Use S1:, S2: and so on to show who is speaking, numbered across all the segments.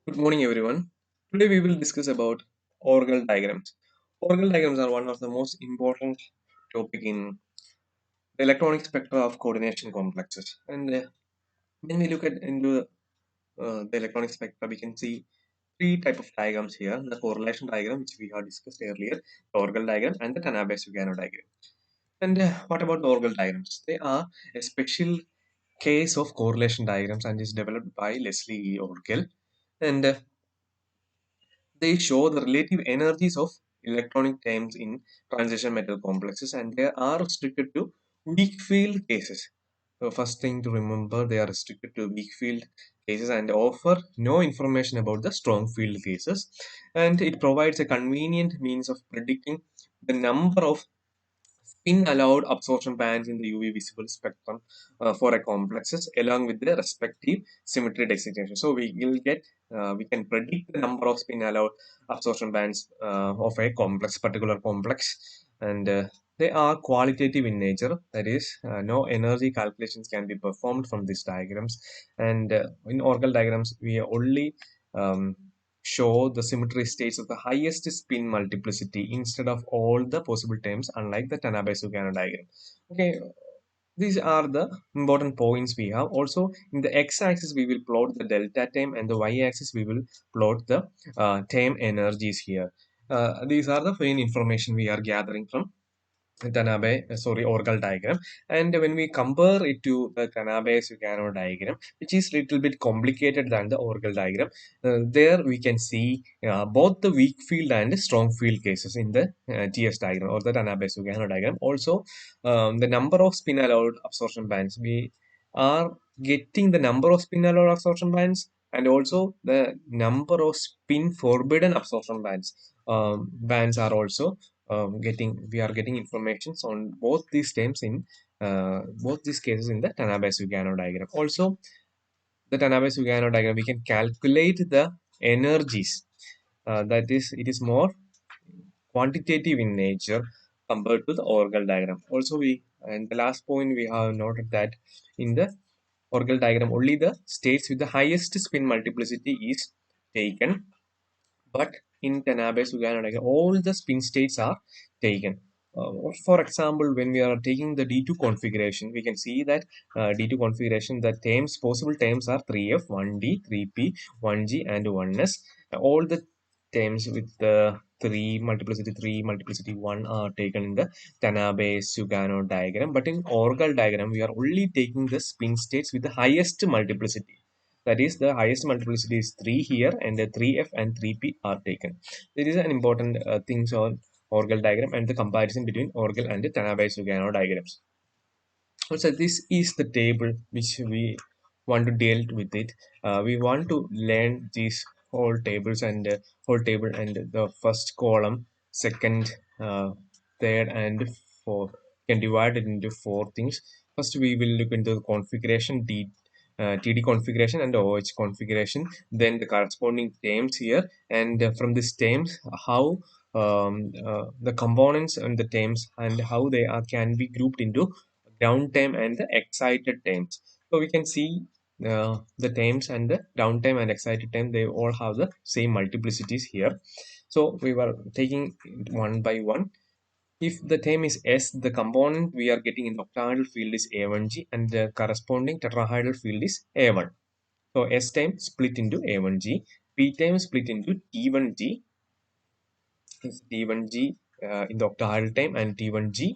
S1: Good morning, everyone. Today we will discuss about Orgel diagrams. Orgel diagrams are one of the most important topic in the electronic spectra of coordination complexes. And when we look at into the electronic spectra, we can see three type of diagrams here: the correlation diagram, which we have discussed earlier, the Orgel diagram, and the Tanabe-Sugano diagram. And what about the Orgel diagrams? They are a special case of correlation diagrams and is developed by Leslie E. Orgel. And they show the relative energies of electronic terms in transition metal complexes, and they are restricted to weak field cases. So first thing to remember, they are restricted to weak field cases and offer no information about the strong field cases. And it provides a convenient means of predicting the number of spin allowed absorption bands in the UV visible spectrum for a complexes along with the respective symmetry designation. So we can predict the number of spin allowed absorption bands of a particular complex, and they are qualitative in nature. That is, no energy calculations can be performed from these diagrams. And in Orgel diagrams, we only um, show the symmetry states of the highest spin multiplicity instead of all the possible terms, unlike the Tanabe-Sugano diagram. Okay, these are the important points we have. Also, in the x-axis, we will plot the delta time, and the y-axis, we will plot the time energies here. These are the main information we are gathering from Orgel diagram. And when we compare it to the Tanabe-Sugano diagram, which is little bit complicated than the Orgel diagram, there we can see both the weak field and strong field cases in the TS diagram or the Tanabe-Sugano diagram. Also, the number of spin allowed absorption bands, we are getting the number of spin allowed absorption bands and also the number of spin forbidden absorption bands. Bands are also getting we are getting informations on both these terms in both these cases in the Tanabe-Sugano diagram. Also, the Tanabe-Sugano diagram, we can calculate the energies. That is, it is more quantitative in nature compared to the Orgel diagram. Also, we and the last point we have noted that in the Orgel diagram, only the states with the highest spin multiplicity is taken, but in Tanabe-Sugano diagram, all the spin states are taken. For example, when we are taking the D2 configuration, we can see that D2 configuration, the terms, possible terms are 3F, 1D, 3P, 1G, and 1S. All the terms with the 3 multiplicity 1 are taken in the Tanabe-Sugano diagram. But in Orgel diagram, we are only taking the spin states with the highest multiplicity. That is, the highest multiplicity is 3 here, and the 3F and 3P are taken. There is an important things on Orgel diagram and the comparison between Orgel and the Tanabe-Sugano diagrams. Also, this is the table which we want to deal with it. We want to learn these whole table and the first column, second, third, and fourth. We can divide it into four things. First, we will look into the configuration TD configuration and OH configuration. Then the corresponding terms here, and from these terms, how the components and the terms and how they are can be grouped into downtime and the excited times. So we can see the times and the downtime and excited time, they all have the same multiplicities here. So we were taking it one by one. If the time is S, the component we are getting in the octahedral field is A1G and the corresponding tetrahedral field is A1. So S time split into A1G, P time split into T1G, T1G in the octahedral time and T1G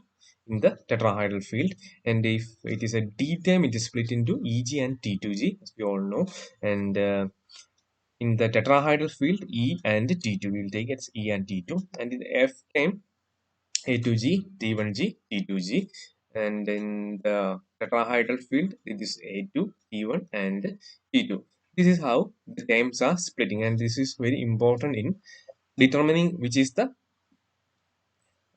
S1: in the tetrahedral field. And if it is a D time, it is split into EG and T2G, as we all know. And in the tetrahedral field, E and T2, we will take it as E and T2. And in the F time, A2G, T1G, T2G. And in the tetrahedral field, it is A2, T1, and T2. This is how the times are splitting, and this is very important in determining which is the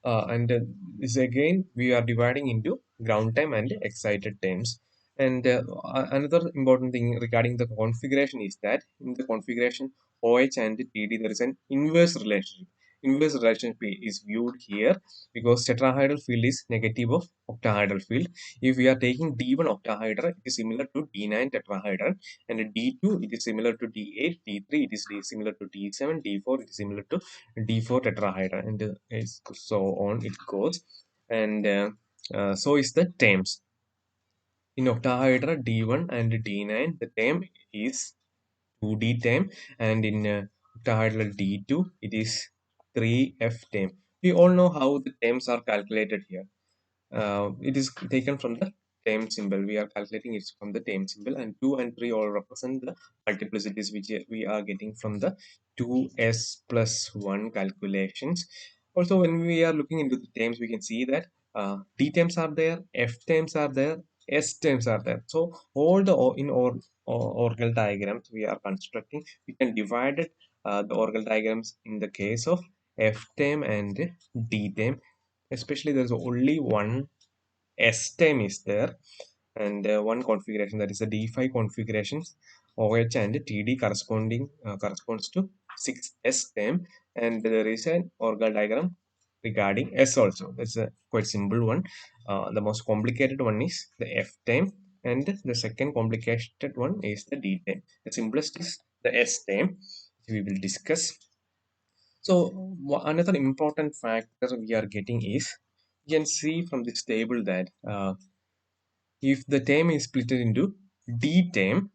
S1: and this again we are dividing into ground time and excited times. And another important thing regarding the configuration is that in the configuration OH and TD there is an inverse relationship. inverse relationship is viewed here because tetrahedral field is negative of octahedral field. If we are taking D1 octahedra, it is similar to D9 tetrahedron, and D2 it is similar to D8, D3 it is similar to D7, D4 it is similar to D4 tetrahedron, and so on it goes. And so is the terms. In octahedra D1 and D9, the term is 2D term, and in octahedral D2, it is 3F term. We all know how the terms are calculated here. It is taken from the time symbol. We are calculating it from the time symbol, and 2 and 3 all represent the multiplicities which we are getting from the 2s plus 1 calculations. Also, when we are looking into the terms, we can see that d terms are there, f terms are there, s terms are there. So all the Orgel diagrams we are constructing, we can divide it, the Orgel diagrams in the case of f term and d term. Especially there's only one S time is there, and one configuration, that is the D5 configurations. OH and TD corresponds to 6S time, and there is an Orgel diagram regarding S also. That's a quite simple one. The most complicated one is the F time, and the second complicated one is the D time. The simplest is the S time, which we will discuss. So another important factor we are getting is, you can see from this table that if the term is split into D term,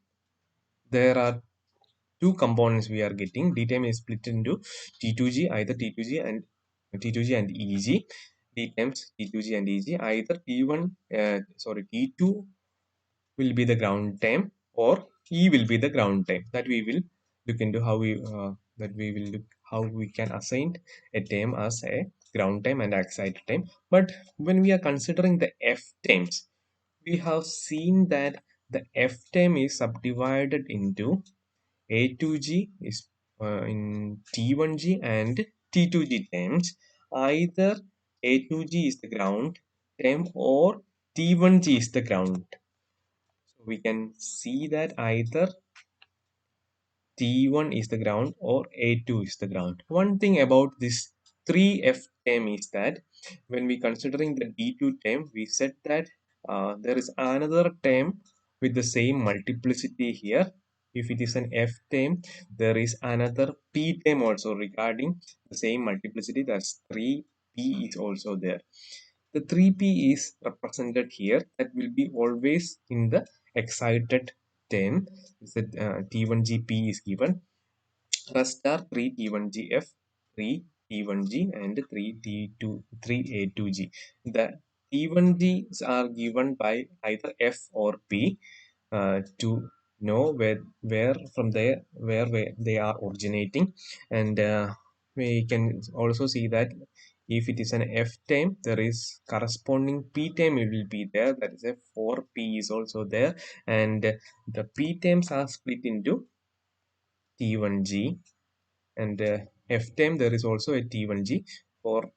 S1: there are two components we are getting. D term is split into T2G, either T2G and EG. D terms T2G and EG, either T2 will be the ground time, or E will be the ground time. That we will look into how we can assign a term as a ground time and excited time. But when we are considering the F terms, we have seen that the F term is subdivided into A2G is in T1G and T2G terms. Either A2G is the ground term or T1G is the ground. So we can see that either T1 is the ground or A2 is the ground. One thing about this 3F term is that when we considering the D2 term, we said that there is another term with the same multiplicity here. If it is an F term, there is another P term also regarding the same multiplicity. That's 3P is also there. The 3P is represented here. That will be always in the excited term. That T1GP is given. Rest are 3T1GF, 3T1G, and 3T2, 3A2G. The T1Gs are given by either F or P to know where they are originating, and we can also see that if it is an F time, there is corresponding P time it will be there, that is a 4P is also there, and the P times are split into T1G, and F time there is also a T1G. For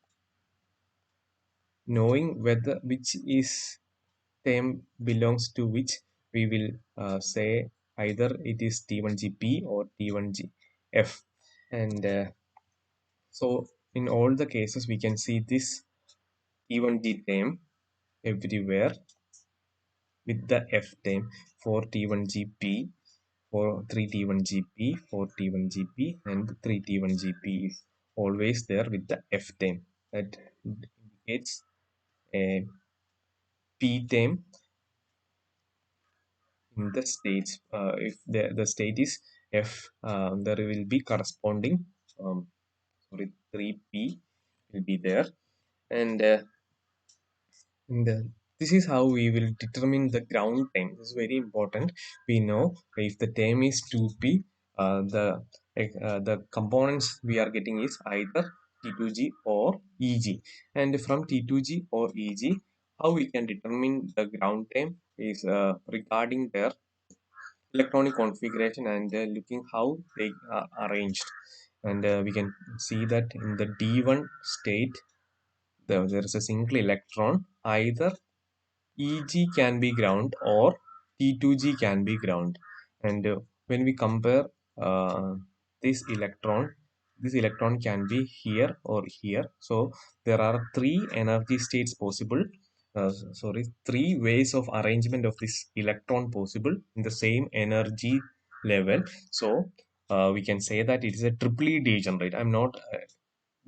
S1: knowing whether which is term belongs to which, we will say either it is T1GP or T1GF. And so in all the cases, we can see this T1G term everywhere with the F term for T1GP, for 3T1GP, 4T1GP, and 3T1GP is always there with the F term. That indicates a P term in the states. If the state is F, there will be corresponding 3P will be there, and this is how we will determine the ground time. This is very important. We know if the time is 2P, the components we are getting is either T2G or EG, and from T2G or EG, how we can determine the ground time is regarding their electronic configuration, and looking how they are arranged. And we can see that in the D1 state, there is a single electron. Either EG can be ground or T2G can be ground. And when we compare uh, this electron this electron can be here or here. So there are three energy states possible. Sorry, three ways of arrangement of this electron possible in the same energy level. So we can say that it is a triply degenerate. I'm not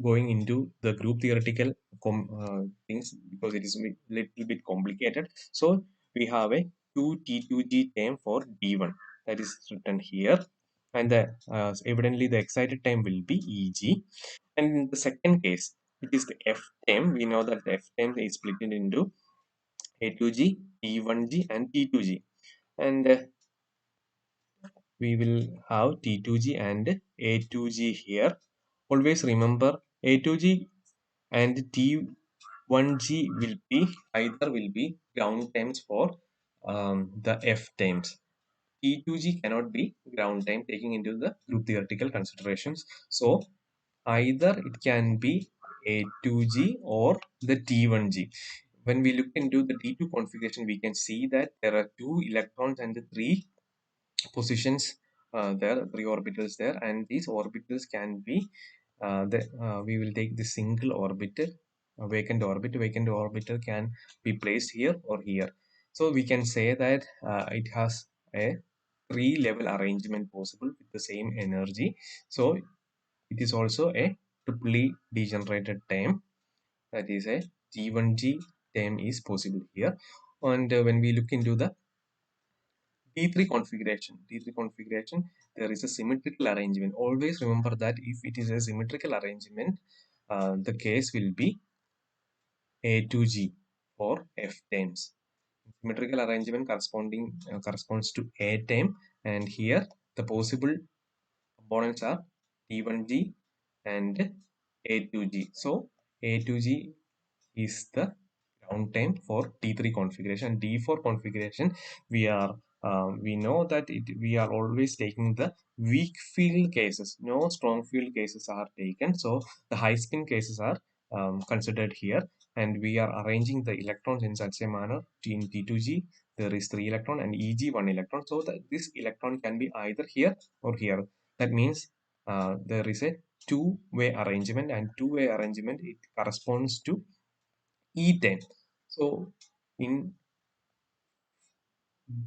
S1: going into the group theoretical things because it is a little bit complicated. So we have a 2T2G term for D1 that is written here, and evidently the excited time will be Eg. And in the second case, it is the F term. We know that the F term is split into A2G, T1G, and T2G, and we will have T2G and A2G here. Always remember A2G and T1G will be either will be ground times for the F times. T2G cannot be ground time taking into the group theoretical considerations. So either it can be A2G or the T1G. When we look into the T2 configuration, we can see that there are two electrons and three positions there, three orbitals there, and these orbitals can be we will take the single orbital, vacant orbital can be placed here or here. So we can say that it has a three level arrangement possible with the same energy. So it is also a triply degenerated term, that is a G1G term is possible here. And when we look into the D3 configuration, there is a symmetrical arrangement. Always remember that if it is a symmetrical arrangement, the case will be A2G for F terms. Symmetrical arrangement corresponds to A term, and here the possible components are T1G and A2G. So A2G is the downtime for T3 configuration. D4 configuration, we are we know that we are always taking the weak field cases. No strong field cases are taken. So the high spin cases are considered here, and we are arranging the electrons in such a manner. In T2G, there is 3 electron and EG 1 electron. So that this electron can be either here or here. That means there is a two-way arrangement, and two-way arrangement it corresponds to E10. So in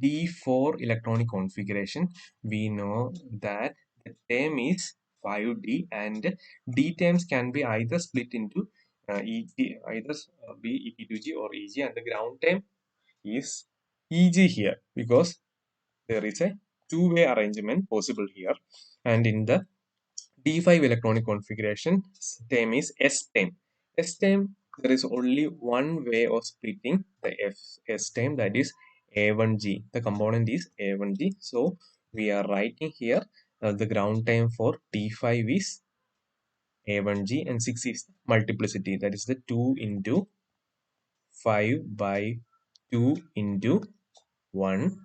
S1: D4 electronic configuration, we know that the term is 5D, and D terms can be either split into EG, either be ET2G or EG, and the ground term is EG here because there is a two-way arrangement possible here. And in the D5 electronic configuration, term is S term. S term, there is only one way of splitting the S term, that is A1G. The component is A1G. So we are writing here the ground time for T5 is A1G, and 6 is multiplicity, that is the 2 into 5 by 2 into 1.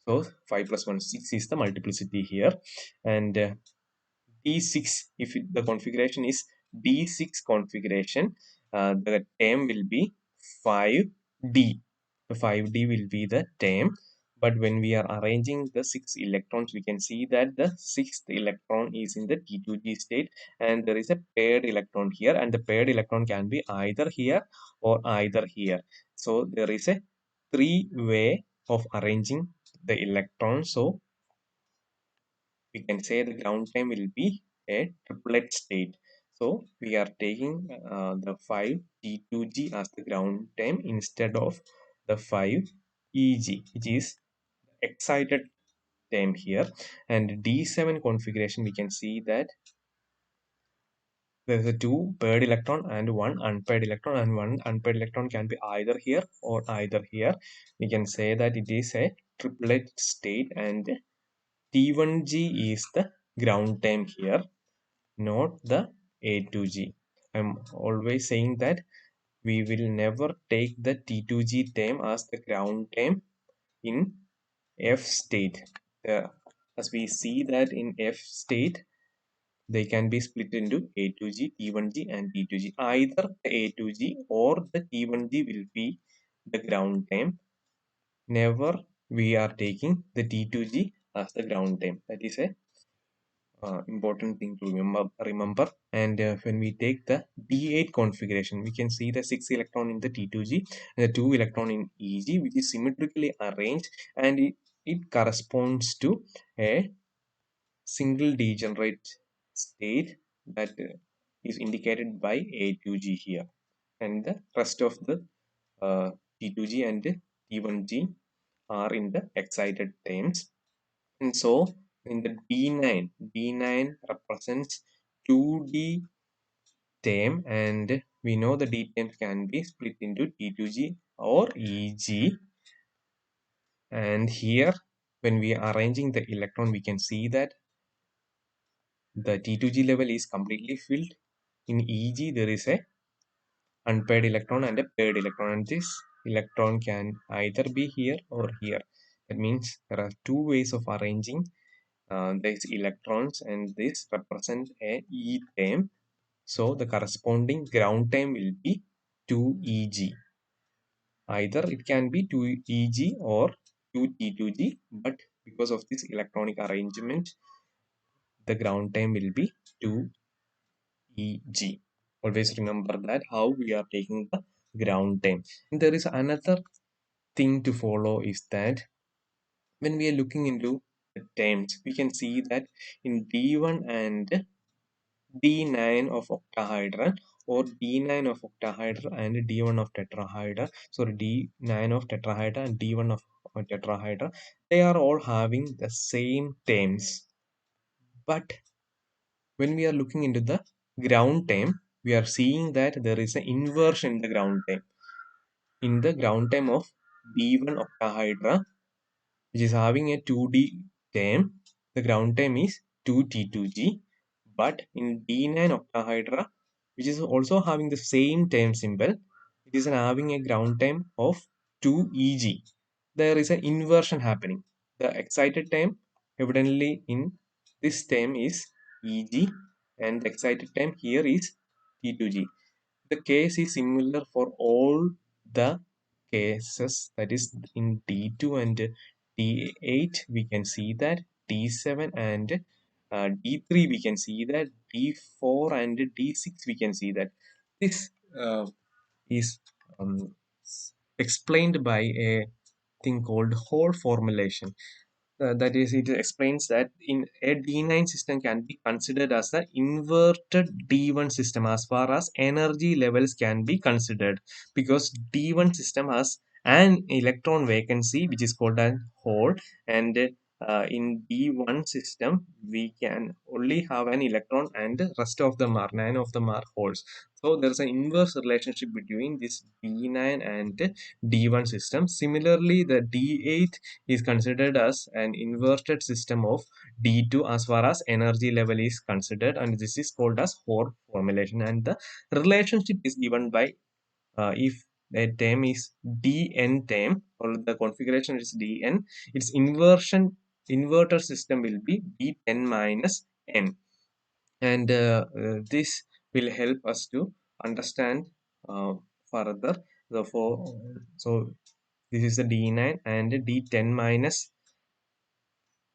S1: So 5 plus 1, 6 is the multiplicity here. And D6, if the configuration is D6 configuration, the term will be 5D. The 5D will be the term. But when we are arranging the 6 electrons, we can see that the 6th electron is in the T2G state, and there is a paired electron here, and the paired electron can be either here or either here. So there is a three-way of arranging the electrons. So we can say the ground time will be a triplet state. So we are taking the 5 T2G as the ground time instead of the 5 EG, which is excited time here. And D7 configuration, we can see that there is a two paired electron and one unpaired electron, and one unpaired electron can be either here or either here. We can say that it is a triplet state, and T1G is the ground time here, not the A2G. I'm always saying that we will never take the T2G term as the ground term in F state. As we see that in F state, they can be split into A2G, T1G, and T2G. Either the A2G or the T1G will be the ground time. Never we are taking the T2G as the ground time. That is a important thing to remember. And when we take the D8 configuration, we can see the 6 electron in the T2G and the 2 electron in EG, which is symmetrically arranged, and it corresponds to a single degenerate state that is indicated by A2G here, and the rest of the T2G and T1G are in the excited terms. And so in the D9, D9 represents 2D term, and we know the D terms can be split into T2G or EG. And here, when we are arranging the electron, we can see that the T2G level is completely filled. In EG, there is a unpaired electron and a paired electron, and this electron can either be here or here. That means there are two ways of arranging these electrons, and this represents a E term. So the corresponding ground time will be 2 EG. Either it can be 2 EG or 2 T2G, but because of this electronic arrangement, the ground time will be 2 EG. Always remember that how we are taking the ground time. And there is another thing to follow is that when we are looking into the terms, we can see that in D1 and D9 of octahedron, or D9 of octahedron and D1 of tetrahedron, sorry, D9 of tetrahedron and D1 of tetrahedron, they are all having the same terms. But when we are looking into the ground term, we are seeing that there is an inversion in the ground term. In the ground term of D1 octahedra, which is having a 2D term, the ground term is 2T2G. But in D9 octahedra, which is also having the same term symbol, it is having a ground time of 2 EG. There is an inversion happening. The excited time evidently in this term is EG, and the excited time here is T2G. The case is similar for all the cases, that is in D2 and D8 we can see that, D7 and D3 we can see that, D4 and D6 we can see that. This is explained by a thing called Hall formulation. That is, it explains that in a D9 system can be considered as the inverted D1 system as far as energy levels can be considered, because D1 system has an electron vacancy which is called a hole, and in D1 system we can only have an electron and the rest of them are, nine of them are holes. So there's an inverse relationship between this D9 and D1 system. Similarly, the D8 is considered as an inverted system of D2 as far as energy level is considered, and this is called as Hoare formulation. And the relationship is given by if a term is Dn term, or the configuration is Dn, its inverter system will be D10 minus n, and this will help us to understand further. Therefore, so this is the D9, and D10 minus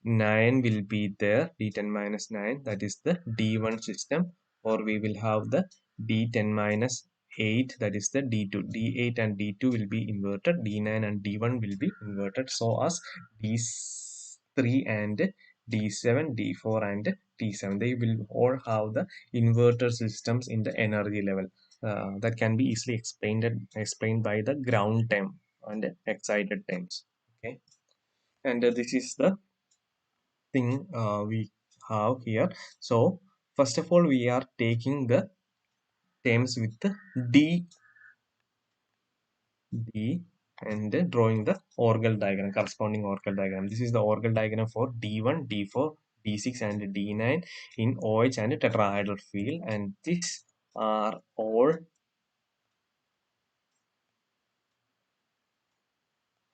S1: 9 will be there, D10 minus 9, that is the D1 system, or we will have the D10 minus 8, that is the D2. D8 and D2 will be inverted, D9 and D1 will be inverted, so as D3 and D7, D4 and T7, they will all have the inverter systems in the energy level. That can be easily explained by the ground time and excited times. Okay, and this is the thing we have here. So first of all, we are taking the terms with the D and then drawing the Orgel diagram, corresponding Orgel diagram. This is the Orgel diagram for D1, D4, D6 and D9 in OH and tetrahedral field, and these are all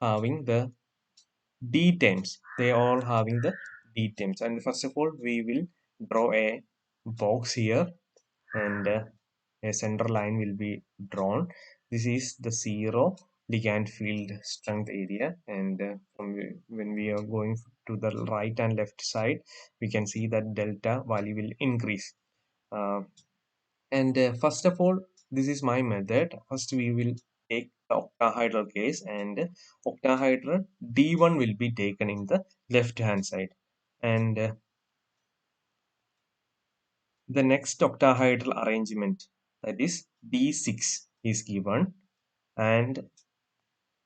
S1: having the D terms. They all having the D terms. And first of all, we will draw a box here, and a center line will be drawn. This is the zero ligand field strength area, and when we are going to the right and left side, we can see that delta value will increase. uh, and first of all, this is my method. First we will take the octahedral case, and octahedral d1 will be taken in the left hand side, and the next octahedral arrangement, that is d6, is given, and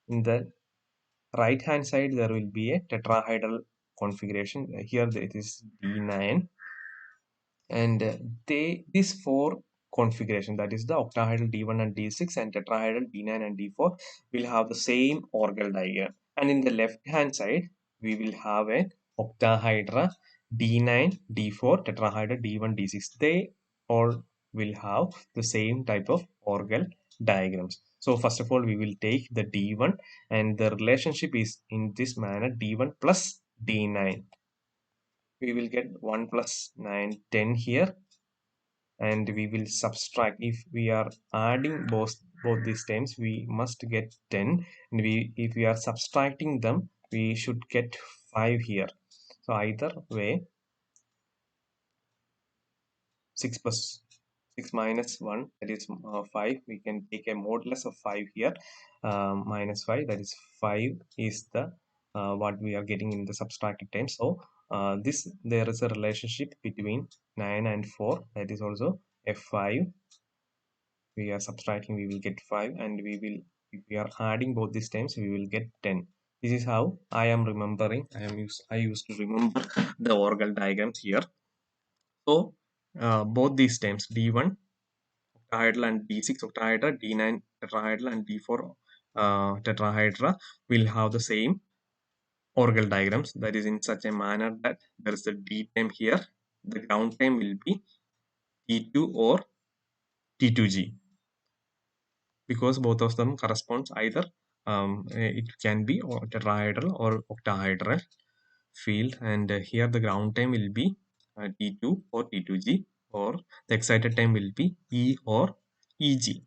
S1: in the right hand side there will be a tetrahedral configuration. Here it is d9, and this four configuration, that is the octahedral d1 and d6 and tetrahedral d9 and d4, will have the same Orgel diagram. And in the left hand side we will have a octahedra d9 d4 tetrahedra d1 d6. They all will have the same type of Orgel diagrams. So first of all we will take the d1, and the relationship is in this manner: d1 plus d9. We will get 1 plus 9 10 here, and we will subtract. If we are adding both these terms, we must get 10, and we if we are subtracting them, we should get 5 here. So either way, 6 plus 6 minus 1, that is 5. We can take a modulus of 5 here. Minus 5, that is 5 is the what we are getting in the subtracted terms. So this there is a relationship between 9 and 4, that is also f5. We are subtracting, we will get 5, and we will, if we are adding both these terms, we will get 10. This is how I am remembering. I used to remember the Orgel diagrams here. So both these terms, d1 octahedral and d6 octahedra, d9 tetrahedral and d4 tetrahedra, will have the same Orgel diagrams. That is in such a manner that there is a d term here. The ground term will be t2 or t2g, because both of them corresponds either it can be or tetrahedral or octahedral field, and here the ground time will be T2 or T2G, or the excited time will be E or EG.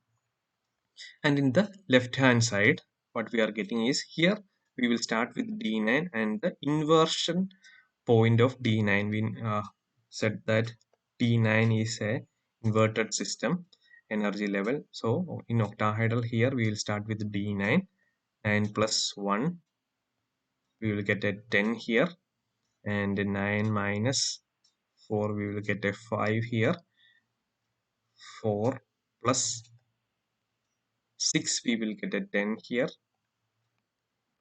S1: And in the left hand side, what we are getting is, here we will start with D9, and the inversion point of D9, we said that D9 is a inverted system energy level. So in octahedral, here we will start with D9, and plus 1, we will get a 10 here, and 9 minus 4, we will get a 5 here. 4 plus 6, we will get a 10 here,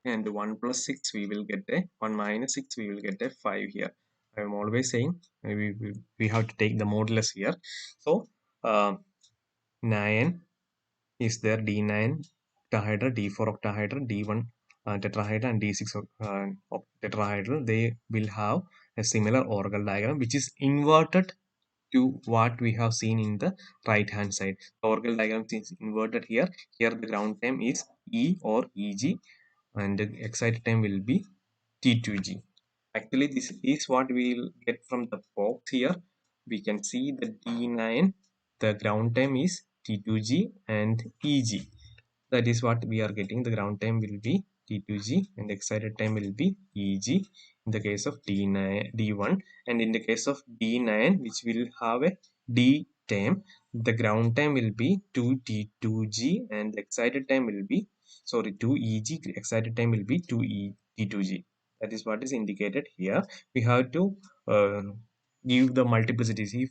S1: and 1 plus 6, we will get a 1 minus 6, we will get a 5 here. I am always saying we have to take the modulus here. So 9 is there, d9 octahedral, d4 octahedral, d1 tetrahedral, and d6 tetrahedral. They will have a similar Orgel diagram, which is inverted to what we have seen in the right hand side. The Orgel diagram is inverted here. Here the ground time is E or EG, and the excited time will be T2G. Actually, this is what we will get from the box here. We can see the D9, the ground time is T2G and EG. That is what we are getting. The ground time will be T2G, and the excited time will be EG in the case of D9, D1, and in the case of D9, which will have a D time, the ground time will be 2T2G, and the excited time will be, sorry, 2EG, excited time will be 2T2G. That is what is indicated here. We have to give the multiplicities. If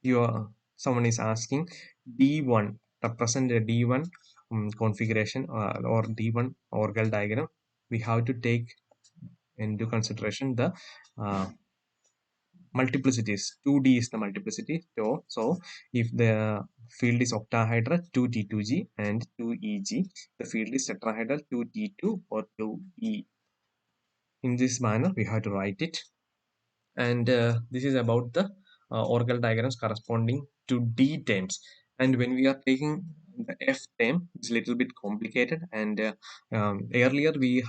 S1: you are, someone is asking D1, represent the D1 configuration or D1 Orgel diagram, we have to take into consideration the uh, multiplicities. 2D is the multiplicity. So if the field is octahedral, 2T2G and 2EG, the field is tetrahedral, 2T2 or 2E. In this manner, we have to write it. And this is about the Orgel diagrams corresponding to D terms. And when we are taking the F term, it's a little bit complicated, and earlier we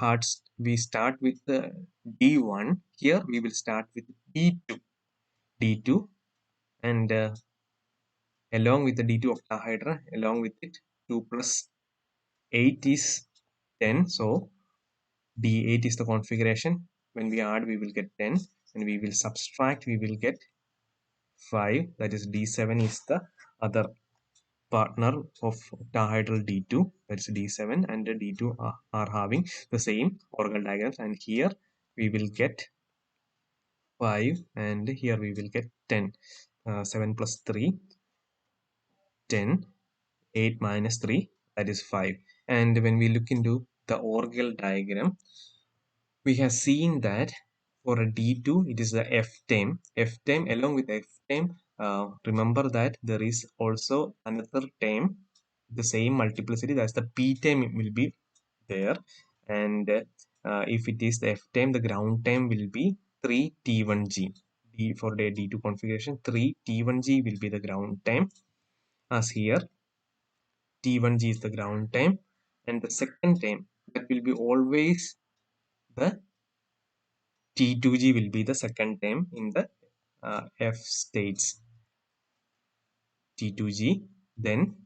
S1: start with the D1. Here we will start with D2, and along with the D2 octahedra, along with it 2 plus 8 is 10. So D8 is the configuration. When we add, we will get 10. And we will subtract, we will get 5. That is D7 is the other partner of dihedral D2. That's D7 and the D2 are having the same organ diagrams. And here we will get 5 and here we will get 10. 7 plus 3, 10. 8 minus 3, that is 5. And when we look into the Orgel diagram, we have seen that for a D2, it is the F term. F term along with F term, remember that there is also another term, the same multiplicity, that's the P term will be there. And if it is the F term, the ground term will be 3T1G. For the D2 configuration, 3T1G will be the ground term, as here T1G is the ground time, and the second time that will be always the T2G will be the second time in the F states. T2G, then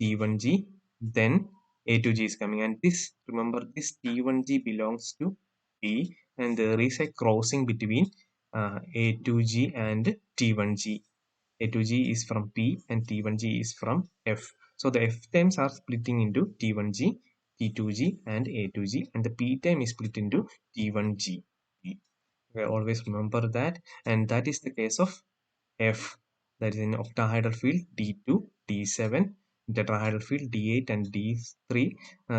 S1: T1G, then A2G is coming. And this, remember, this T1G belongs to P, and there is a crossing between A2G and T1G. A2G is from P and T1G is from F. So the F terms are splitting into T1G, T2G, and A2G, and the P term is split into T1G. We always remember that, and that is the case of F, that is in octahedral field D2, D7, tetrahedral field D8 and D3.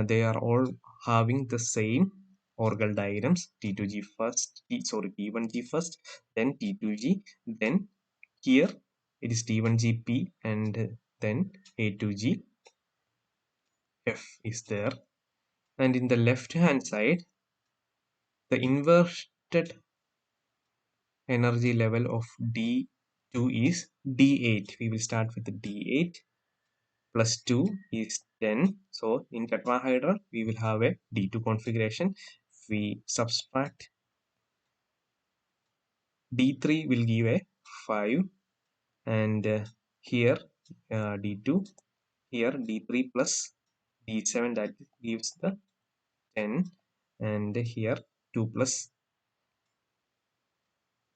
S1: They are all having the same Orgel diagrams. T2G first, T1G first, then T2G, then here it is T1GP, and then A2G F is there. And in the left hand side, the inverted energy level of D2 is D8. We will start with the D8 plus 2 is 10. So in tetrahedral, we will have a D2 configuration. If we subtract, D3 will give a 5, and here D2, here D3 plus D7, that gives the 10, and here 2 plus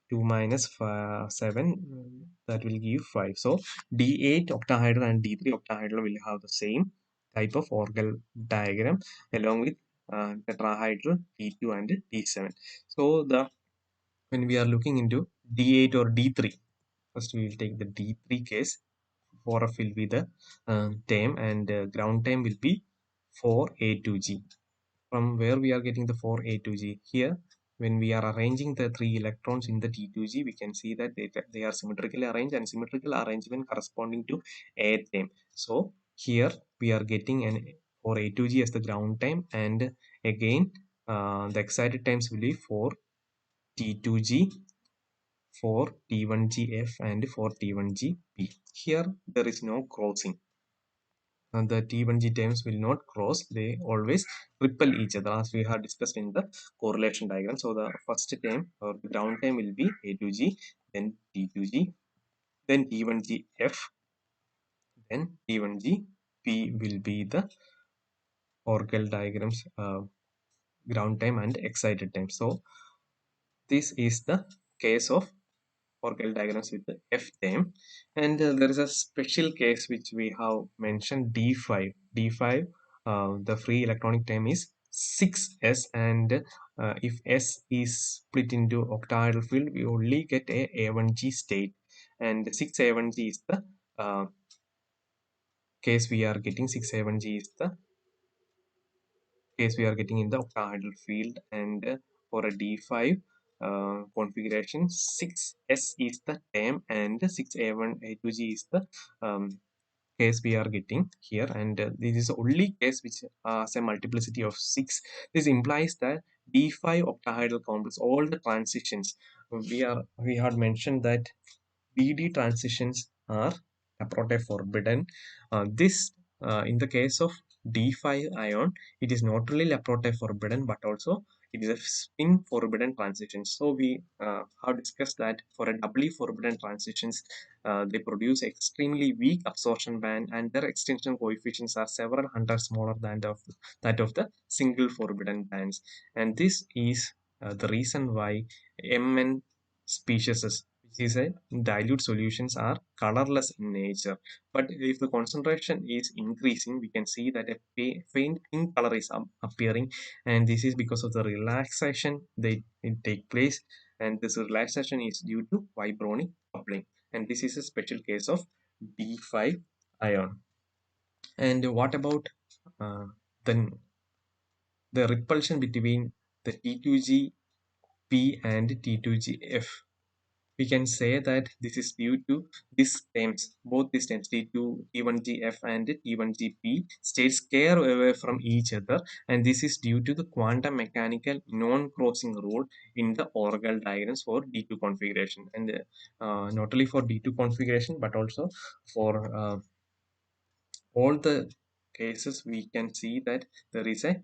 S1: 2 minus 7, that will give 5. So D8 octahedral and D3 octahedral will have the same type of Orgel diagram along with tetrahedral D2 and D7. So when we are looking into D8 or D3, first we will take the D3 case. 4F will be the term, and ground time will be 4A2G. From where we are getting the 4A2G? Here, when we are arranging the 3 electrons in the T2G, we can see that they are symmetrically arranged, and symmetrical arrangement corresponding to A time. So here we are getting an 4A2G as the ground time, and again the excited times will be 4T2G, 4T1GF, and 4T1GP. Here there is no crossing. The T1G terms will not cross, they always repel each other, as we have discussed in the correlation diagram. So the first term or the ground term will be A2G, then T2G, then T1GF, then T1GP will be the Orgel diagrams ground time and excited time. So this is the case of Orgel diagrams with the F term, and there is a special case which we have mentioned, D5. D5, the free electronic time is 6s, and if s is split into octahedral field, we only get a A1G state, and 6A1G is the case we are getting. 6A1G is the case we are getting in the octahedral field, and for a D5 configuration, 6s is the term and 6A1A2G is the case we are getting here, and this is the only case which has a multiplicity of 6. This implies that D5 octahedral complex, all the transitions we had mentioned that DD transitions are Laporte forbidden. This in the case of D5 ion, it is not only Laporte forbidden but also it is a spin forbidden transition. So we have discussed that for a doubly forbidden transitions, they produce extremely weak absorption band, and their extinction coefficients are several hundred smaller than that of the single forbidden bands. And this is the reason why Mn species, which is a dilute solutions, are colorless in nature. But if the concentration is increasing, we can see that a faint pink color is appearing, and this is because of the relaxation they it take place, and this relaxation is due to vibronic coupling, and this is a special case of D5 ion. And what about uh, then the repulsion between the T2G P and T2GF? We can say that this is due to these terms, both these terms T1GF and T1GP stay square away from each other, and this is due to the quantum mechanical non-crossing rule in the Orgel diagrams for D2 configuration, and not only for D2 configuration but also for all the cases we can see that there is a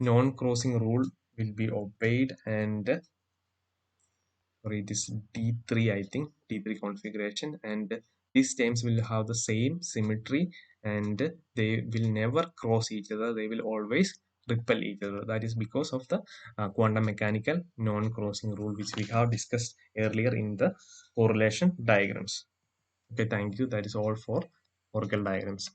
S1: non-crossing rule will be obeyed, and sorry, this D3, I think D3 configuration, and these terms will have the same symmetry, and they will never cross each other, they will always repel each other. That is because of the quantum mechanical non-crossing rule, which we have discussed earlier in the correlation diagrams. Okay, thank you. That is all for Orgel diagrams.